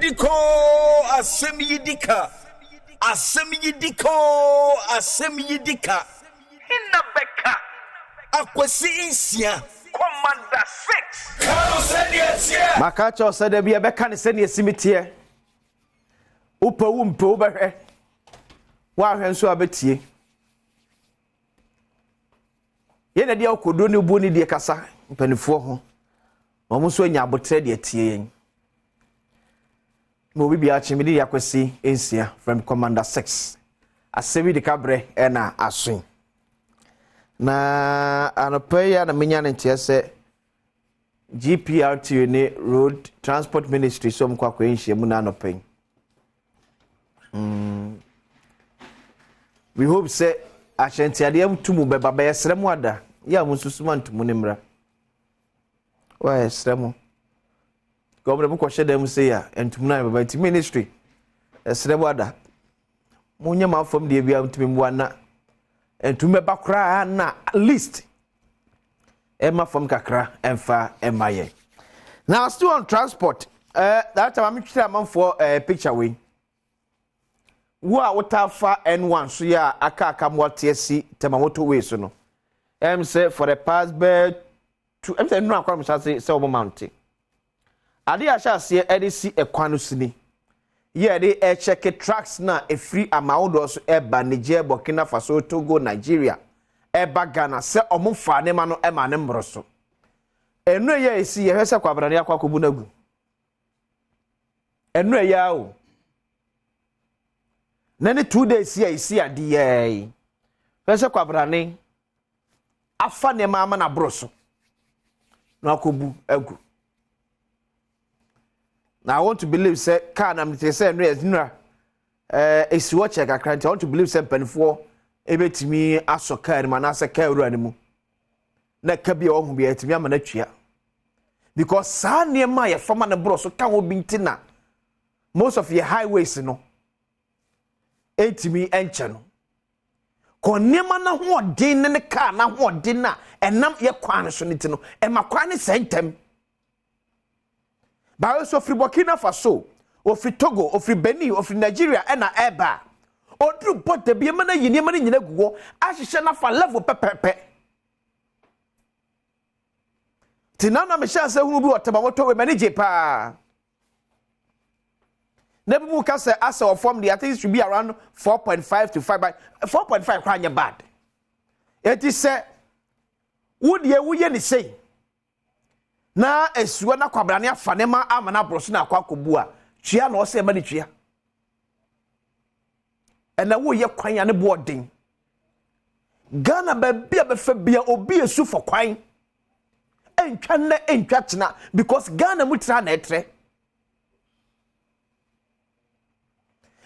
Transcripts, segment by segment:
yidiko asem yidika asem yidiko asem yidika hinna beka akwasi insia commander 6 kano seniatie makacho sede bia beka ne sene simitie upa wumpe ubehwe wa hwenso abetie yene dia okodo ne bu ne die kasa mpanifo ho omo so anya abotre de tie yen mo bibi a chimidi yakwesi ensia from commander 6 asebi de kabre na asun na anopeya na menya ne ntiese GPRT ne road transport ministry so mkwa kwenhye mu na anopen we hope say ashantiade amtumu beba be yesremu ada ya mususuma ntumu ne mra wa yesremu gomre mu kwhye dem say ya ntumu na beba ti ministry yesremu ada munya mafom de bia ntumi mu ana ntumu ba kra na at least ema fom kakra emfa emaye now still on transport that time I'm try am for picture we wa wotafa N1 so ya aka mwatiesi tema motorway so no say for the past bed to say no akwa say omo mountain ade a sha se edisi ekwano sini ye dey check tracks na e free amount so eba Niger Burkina Faso Togo Nigeria eba Ghana se omo fa ne ma no e ma ne mbroso enu ye esi ye hwese kwabrane akwa kobu nagu enu ya o nane 2 days ya isi ade ye hwese kwabrane afa ne ma na broso na akobu agu. Now I want to believe say can am say no yes nura esi wo check akranti I want to believe say penfo ebetimi asoka ni manase ka ewura ni mu na ka bia ohun bia etimi ama na twia because sa niema ye fama na bro so ka ho binti na most of your highways no etimi enche no ko niema na ho odin ne ka na ho odin na enam ye kwan so niti no e makwan ne sentem ba so free Burkina Faso ofri Togo ofri Benin ofri Nigeria ena eba odru bote bi ema na yini ema nyina gugo ahihye na fa level pepepe tinana me sha se hunu bi otaba moto we manage pa na bi mu ka se asa of form the I think it should be around 4.5 to 5 by 4.5 kwanya bad it is say would ye wuye ni say na esuwa na kwabrane afanema amana broso na akwakobu a twia na ose ma ni twia ena wo ye kwan ya ne boarding Ghana ba bia be fa bia obi esu for kwan entwa na entwa tena because Ghana mutra na etre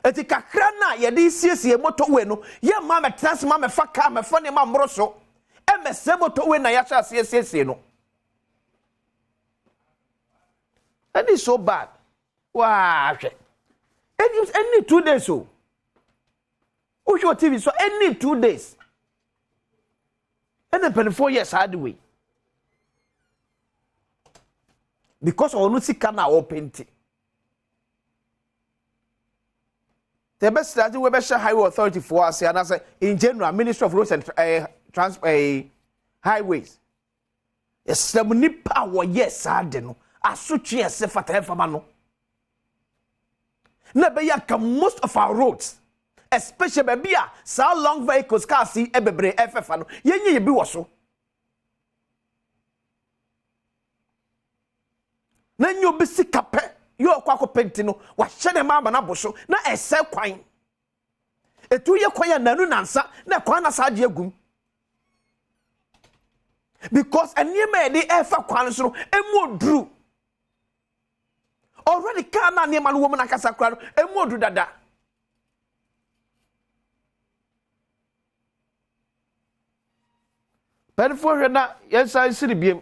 eti kakra na ye de siesie moto we no ye ma me trans ma me fa ka me fa ne ma mbroso e me se moto we na ya sha siesie no. That is so bad. Wow. Any 2 days so. Who's your TV? So any 2 days. And then 24 years hard way. Because I don't see kana open. The best strategy we best highway authority for us and I say in general Ministry of Roads and Highways. Yes, the money power yes hard no. Asuchi ese fata fama no na be ya ka most of our roads especially baby a so long vehicles car see ebebre efa no yenye ye bi wo so na nyo bi sikape yo kwa penti no wa hye ma na boso na ese kwan etu ye kwan ya nanu nansa na kwan na saje agum because eniema de efa kwan so no emu odru already kana ne man woman akasa kra emodu dada perfo na yes I see biem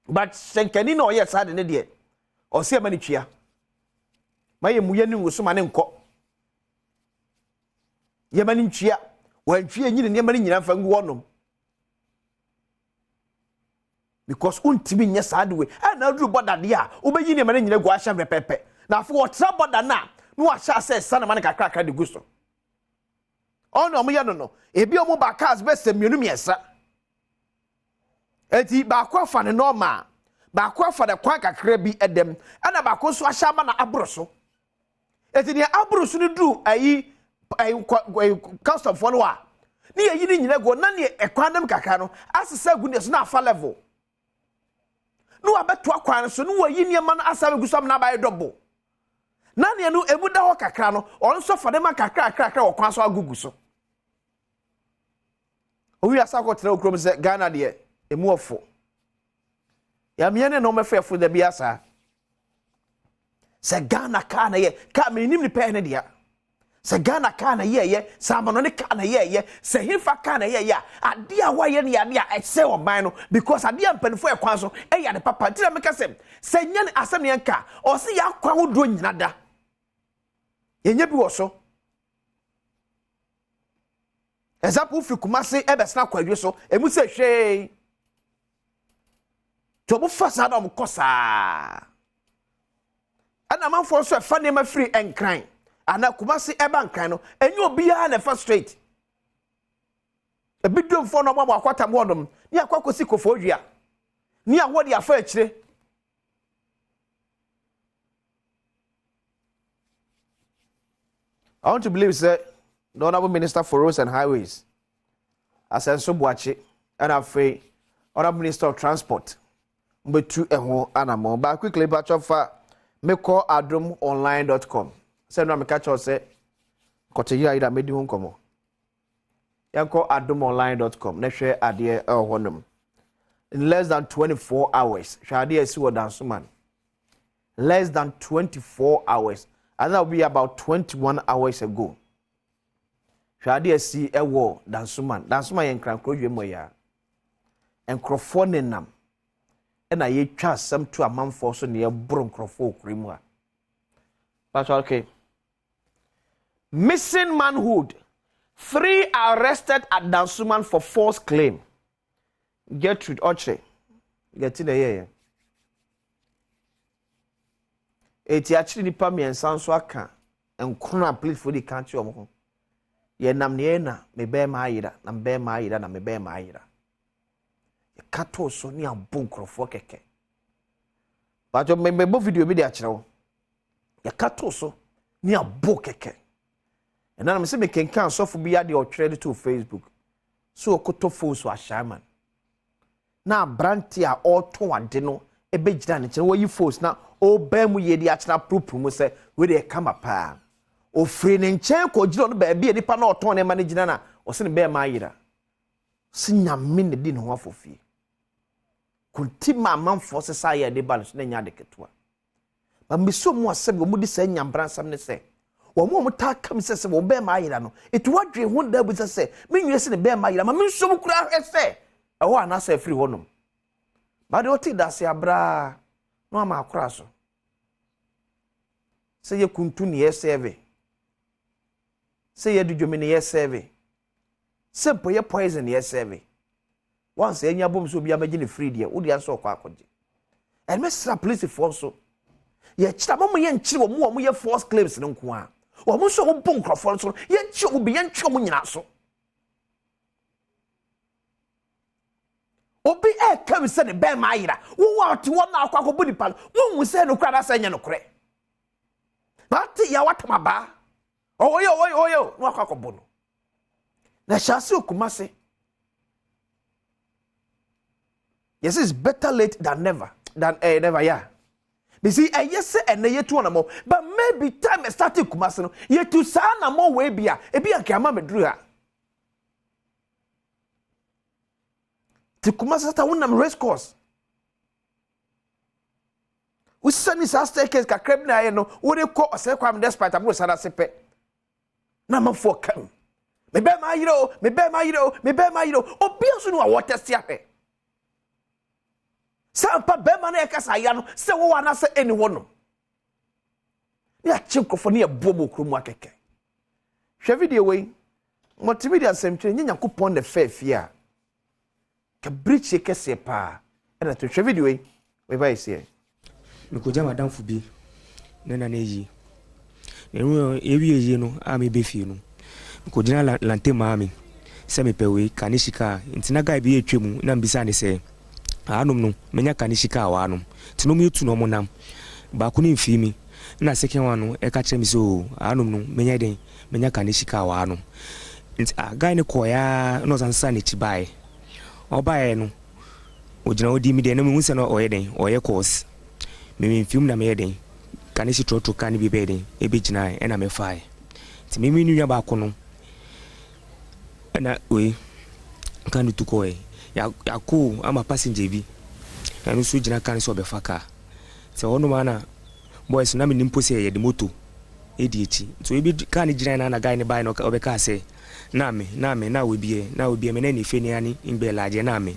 but senkani no yes ade ne de o se ma ne twia maye muye ni nguso ma ne nko ye ma ne twia wan twia nyine ne ma ne nyina fa ngu wonom because untimi nya sad we na dru boda de a obeyi ne mane nyina gu ahya pepepe na for trouble da na no ahya say sana man kakra de gusto ono mo ye no ebi omo ba cars be semienu miesa eti ba kwa fa ne normal ba kwa fa de kwa kakra bi edem ana ba ko so ahya ma na abroso eti ne abroso ne du ayi custom for no a ni yi ni nyina go na ne ekwanam kakra no asesa gu ne so na afa level no abeto akwan so no wayi niam no asa be gusam na ba double na ne no emu da ho kakra no on so fa de ma kakra wo kwan so agugu so owi asa ko tere okrom se Ghana de emu ofo ya me ne no me fefo da bi asa se Ghana ka na ye ka me nim ni pe ne dia se Ghana ka na ye samono ne ka na ye se hifa ka na ye ade a waye ne ya ne a ese oban no because ade a mpanifo e kwan so e ya ne papa tira me ka se nya ne asem ne nka o se ya kwan wodo nyina da yenye bi wo so example fi Kumasi e be sna kwadwe so emu se hwe to bu fasa da mo kosa ana manfo so e fa ne ma free enkran ana Kumasi eba nkan no enye obi ya na first straight ebidom fo no mama akwata mo dom ni akwakosi kofo odua ni ahodi afa akire I want to believe say the Honorable Minister for Roads and Highways Asem Boachi and Afe Honorable Minister of Transport Mbetu eho anamo ba quickly batch of meko adomonline.com say no me catch us say kote yi ida medi ho nkomo yanko adomonline.com na hwe ade honum in less than 24 hours hwade asi wo dansoman less than 24 hours and that will be about 21 hours ago hwade asi ewo dansoman yen kran krodwe moya enkrofo nenam ena ye twa asem to amanfo so ne ye bro nkrofo okrimu a that's okay. Missing manhood. 3 arrested at Dansuman for false claim. Gertrude Oche. Get in the year. Eti actually the pami and sanso aka and kuna plead for the country omo. Ye nam ne na me be ma yira na be ma yira na me be ma yira. Ye kato so ni abon krofo keke. But yo me bo video bi de a kire wo. Ye kato so ni abo keke. And I'm saying, can cancel for be at the trade to Facebook. So, Koto Fos was shaman. Now, Brantia or Toan Dino, a big damage, and where you force now, oh, Bemu ye the actual proof, say, where they come up. O friend and chank or John Baby, the panel tone managina, or send bear my ear. Sing a minute didn't want for fee. Could my mum for society the balance, then yadicatua. But me so more said, would say, Yam Bransam, say. Wo mo ta kam sese wo be ma yira no etu wadwe ho da bu sese me nwe se ne be ma yira ma me nso mu kura hwese e ho ana sa afiri honom ba de oti da se abra no ma akora so se ye kuntu ne ye serve se ye dudwome ne ye serve se po ye poison ne ye serve once enya bom so bia ma gi ne free de wo de anso kwa akogye and me sra police for so ye kira mo ye nkire wo mo ye false claims ne nko a wo mo so wo bon krofo so ye nkire wo bi ye ntwe mo nyina so obi e kam se ne be ma yira wo wa ti wo na akwa ko nipa wo hu se no kra da se nya no kre ba ti ya watama ba oyo no akwa ko bono na shasi Kumasi. Yes, it's better late than never. Never, yeah. You see, yes, and the year more. But maybe time I started Kumasi no. Ye to sana more way bia. Ebi anke ama medruha. Ti Kumasi sata wonam race course. We send this staircase ka kreb na ye no. Wo de ko ose kwam despite abro sada sepe. Na ma for kam. Me be ma yiro. Obi aso no wa test ya he. Sampa bema na ekasa ya no se wo wana se anyone no ya chinkofo na ebomo kromu akeke hwe video we multimedia semtwe nya yakopon the faith ya ka bridge ekese pa na to hwe video we buy see me ko jama danfo bi na yi ne ewie no a me be fie no ko gina lante maami se me pewe kanishika ntina guy bi etwemu na mbisa ne se anom no menya kanishika wa anom tino mu yetu no mo nam ba ko ne mfi mi na second one no e ka kire mi so anom no menya kanishika wa anom nti guy ne koya no sansa ne chibae obae no ogina odi mi de na mu se no oye course me film na me den kanishi trotro kan bi be den e be gina e na me fai ti me nua ba ko no na we kan tu ko ya ko ama passenger bi anu so gina kan so be faka se wono mana boys na me nimpo se ye de moto e di echi so e bi kan gina na guy ne bai no obeka se na we bie me na ni fe ni ani ngbe laje na me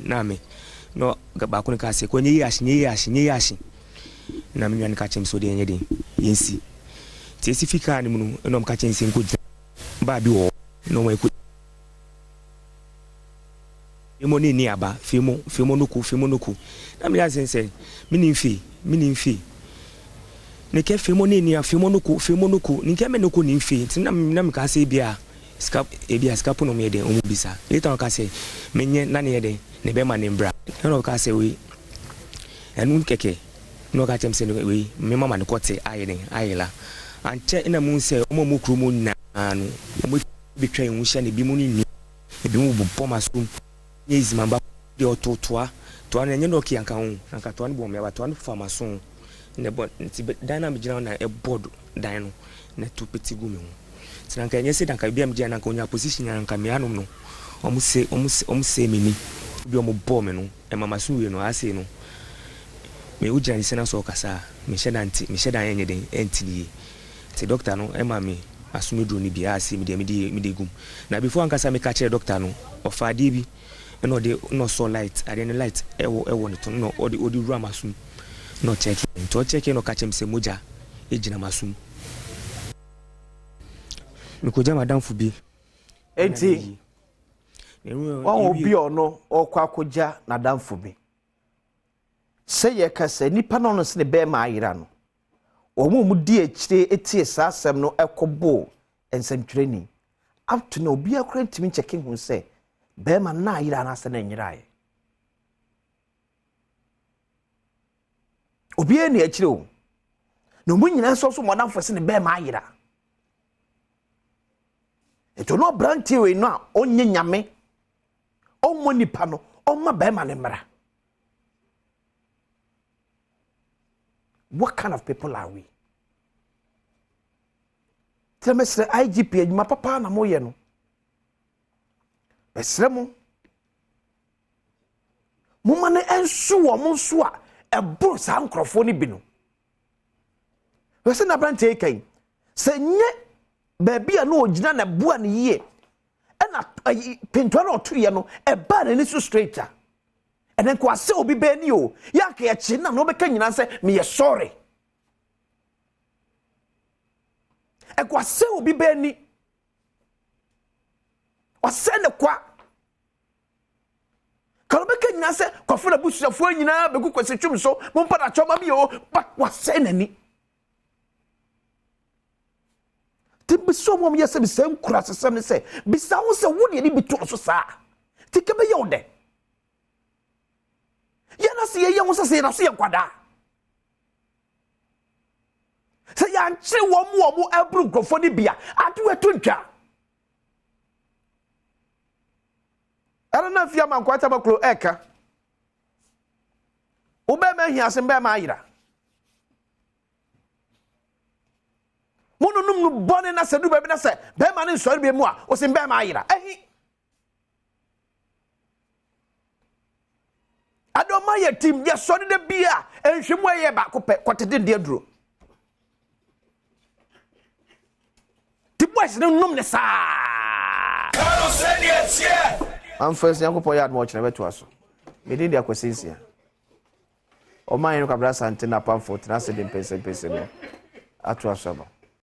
no ba ko ne ka se ko nyi yashi na me nwan ka chem so de enye den yensi ti esi fika ni mu no no ka chem se nko ba bi wo no mo eku emo ni aba femo no ku na me ya sense mini mfi ne ke femo ni femo no ku ni ke me no ku ni mfi ti na me ka se bia skap no me den o mu bisa later ka se menye na ne den ne be ma ne mbra no ka se we enu keke no ka chem se no we me mama ne kote ayela anche ina mu se o mu kru mu na no o bi twa yin hia ne bi mu ni bi mu bu poma sum ye izimamba de ototoa to an enye no ki anka hu anka to an bo me ba to an fama so ne bo nti dynamic gina na e board dan no na to peti gu me hu tinanka enye se danka bi am gina anka onya position anka me anom no omu se me ni bi omu bo me no e mama so we no ase no me ujira ni sena so kasa me sheda enye den entini ti doctor no e ma me asumedro ni bi ase me de gum na before ankasa me ka kire doctor no ofade bi no de no so light ade no light ewo ne to no odi ru amasum no check no ka chem se moja ejina masum me ko jama danfo bi enti won obi ono okwa koja na danfo bi se ye ka se nipa no no se ne be ma ayira no omu di akire etie sa asem no ekobo ensentwreni up to no obi akora ntimi checking hu se be ma na ayira na se na nyirae obi eni akire o no mu nyina so mo danfo se ne be ma ayira eto no brantie we no a onye nyame ommo nipa no omma be ma ne mra. What kind of people are we? Tell me, sir, IGP, my papa na moye no. Besremo. Mumane ensuwa monsuwa e bro sa nkrofo bi no. Wese na brante kai. Se nye baby a no ogina na bua ne yie. E na pinto na otu ye no e ba na ni so straighter. And then kwa se obi be ni o ya ka ya chi na no be ka nyina se me ye sorry e kwa se obi be ni o se ne kwa ka be ka nyina se kwa fo na busuafo nyina be ku kwase twum so mo mpa na choma bi o ba wa se nani tibi so mo ye se bi se nkura se ne se bi sa wo se wo ne ni bi to so sa ti ke be ye o de yana se ye wo se na so ye kwada se ya nche wo mu abru grofo ni bia adu eto ntwa ara na fia man kwata maklo eka wo be ma hia se be ma ayira mononum no bone na se du be na se be ma ne nsori be mu a wo se be ma ayira ehi Adom ma ye team ye so de bia enhwemu ye ba ko pe kotede de aduro ti boys no nom ne sa Kano senior am first yankopo yard mo chene beto aso me dey dia kwasensia o man no kabra sante na pamfo tena se de pese no ato aso ba